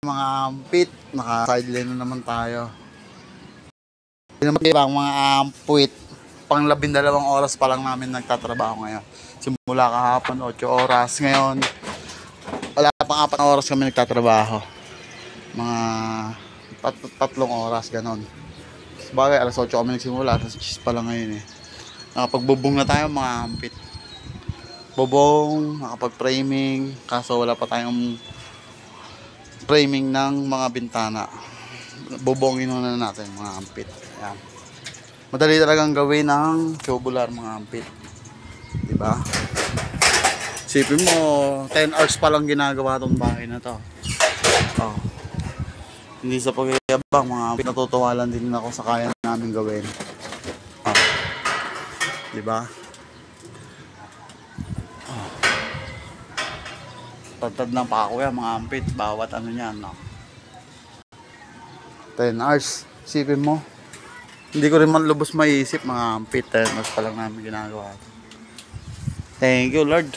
mga ampit, naka-sideline na naman tayo. Hindi naman ibang mga ampit. Pang 12 oras pa lang namin nagtatrabaho ngayon. Simula kahapon 8 oras. Ngayon, wala pang 4 oras kami nagtatrabaho. Mga 3 oras, ganon. Sabagay, alas 8 kami nagsimula, alas 10 pa lang ngayon eh. Nakapagbubong na tayo mga ampit. Bubong, nakapag-framing, kaso wala pa tayong framing ng mga bintana. Bubongin muna natin mga ampit. Ayan. Madali talagang gawin ng tubular mga ampit. Diba? Isipin mo, 10 hours pa lang ginagawa tong bahay na to. Oh. Hindi sa pagyayabang mga ampit, natutuwa lang din ako sa kaya namin gawin. Oh. Diba? Oh. Tatad ng pako yan mga ampit, bawat ano niyan, no? 10 hours, isipin mo. Hindi ko rin man lubos maiisip mga ampit, 10 hours pa lang namin ginagawa. Thank you Lord.